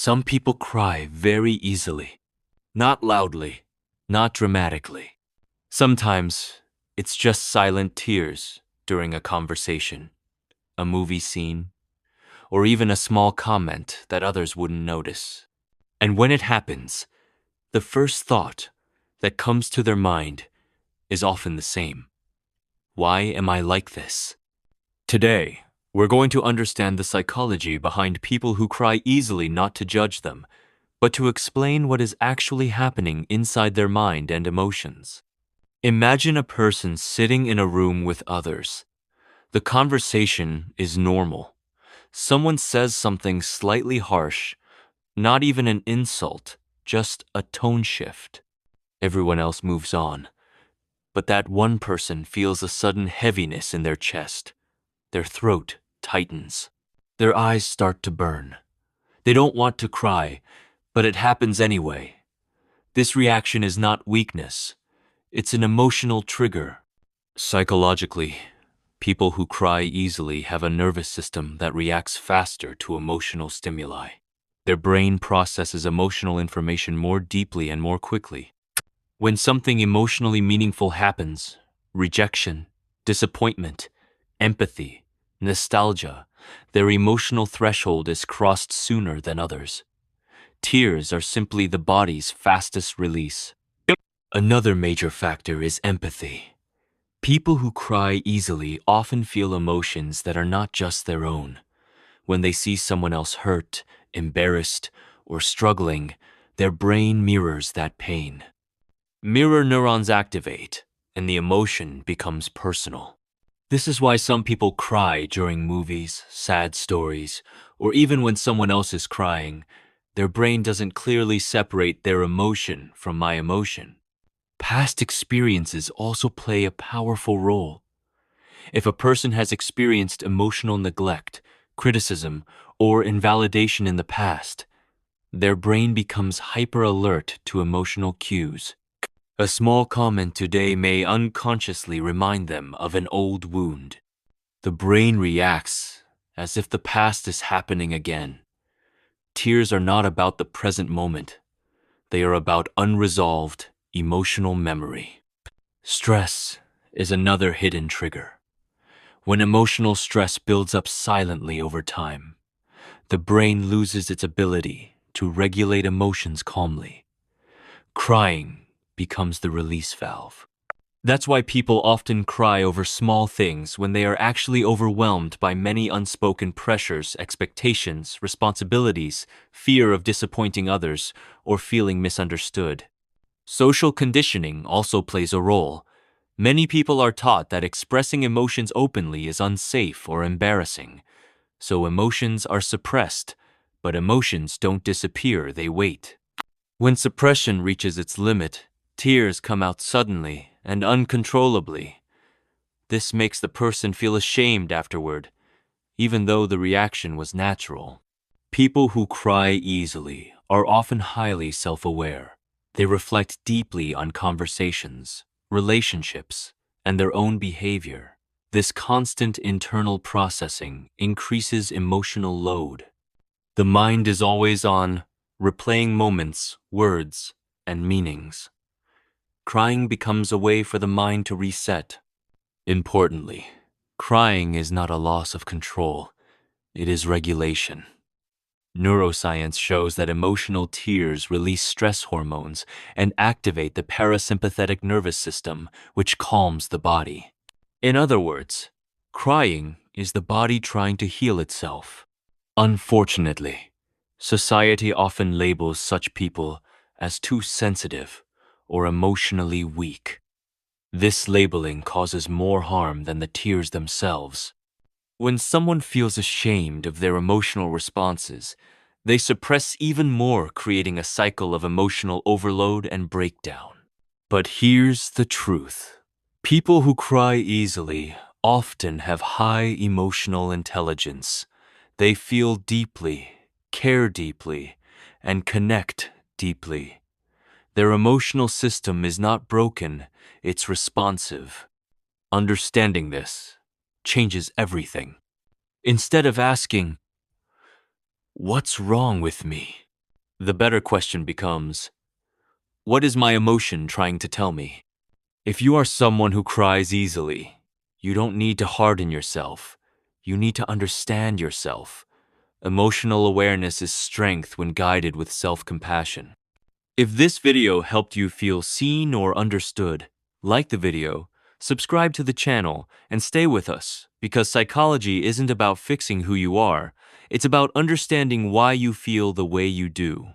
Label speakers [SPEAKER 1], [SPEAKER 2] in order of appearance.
[SPEAKER 1] Some people cry very easily, not loudly, not dramatically. Sometimes it's just silent tears during a conversation, a movie scene, or even a small comment that others wouldn't notice. And when it happens, the first thought that comes to their mind is often the same. Why am I like this? Today, we're going to understand the psychology behind people who cry easily, not to judge them, but to explain what is actually happening inside their mind and emotions. Imagine a person sitting in a room with others. The conversation is normal. Someone says something slightly harsh, not even an insult, just a tone shift. Everyone else moves on, but that one person feels a sudden heaviness in their chest. Their throat tightens. Their eyes start to burn. They don't want to cry, but it happens anyway. This reaction is not weakness. It's an emotional trigger. Psychologically, people who cry easily have a nervous system that reacts faster to emotional stimuli. Their brain processes emotional information more deeply and more quickly. When something emotionally meaningful happens, rejection, disappointment, empathy, nostalgia, their emotional threshold is crossed sooner than others. Tears are simply the body's fastest release. Another major factor is empathy. People who cry easily often feel emotions that are not just their own. When they see someone else hurt, embarrassed, or struggling, their brain mirrors that pain. Mirror neurons activate, and the emotion becomes personal. This is why some people cry during movies, sad stories, or even when someone else is crying. Their brain doesn't clearly separate their emotion from my emotion. Past experiences also play a powerful role. If a person has experienced emotional neglect, criticism, or invalidation in the past, their brain becomes hyper-alert to emotional cues. A small comment today may unconsciously remind them of an old wound. The brain reacts as if the past is happening again. Tears are not about the present moment. They are about unresolved emotional memory. Stress is another hidden trigger. When emotional stress builds up silently over time, the brain loses its ability to regulate emotions calmly. Crying becomes the release valve. That's why people often cry over small things when they are actually overwhelmed by many unspoken pressures, expectations, responsibilities, fear of disappointing others, or feeling misunderstood. Social conditioning also plays a role. Many people are taught that expressing emotions openly is unsafe or embarrassing. So emotions are suppressed, but emotions don't disappear, they wait. When suppression reaches its limit, tears come out suddenly and uncontrollably. This makes the person feel ashamed afterward, even though the reaction was natural. People who cry easily are often highly self-aware. They reflect deeply on conversations, relationships, and their own behavior. This constant internal processing increases emotional load. The mind is always on, replaying moments, words, and meanings. Crying becomes a way for the mind to reset. Importantly, crying is not a loss of control. It is regulation. Neuroscience shows that emotional tears release stress hormones and activate the parasympathetic nervous system, which calms the body. In other words, crying is the body trying to heal itself. Unfortunately, society often labels such people as too sensitive or emotionally weak. This labeling causes more harm than the tears themselves. When someone feels ashamed of their emotional responses, they suppress even more, creating a cycle of emotional overload and breakdown. But here's the truth. People who cry easily often have high emotional intelligence. They feel deeply, care deeply, and connect deeply. Their emotional system is not broken, it's responsive. Understanding this changes everything. Instead of asking, "What's wrong with me?" The better question becomes, what is my emotion trying to tell me? If you are someone who cries easily, you don't need to harden yourself. You need to understand yourself. Emotional awareness is strength when guided with self-compassion. If this video helped you feel seen or understood, like the video, subscribe to the channel, and stay with us, because psychology isn't about fixing who you are, it's about understanding why you feel the way you do.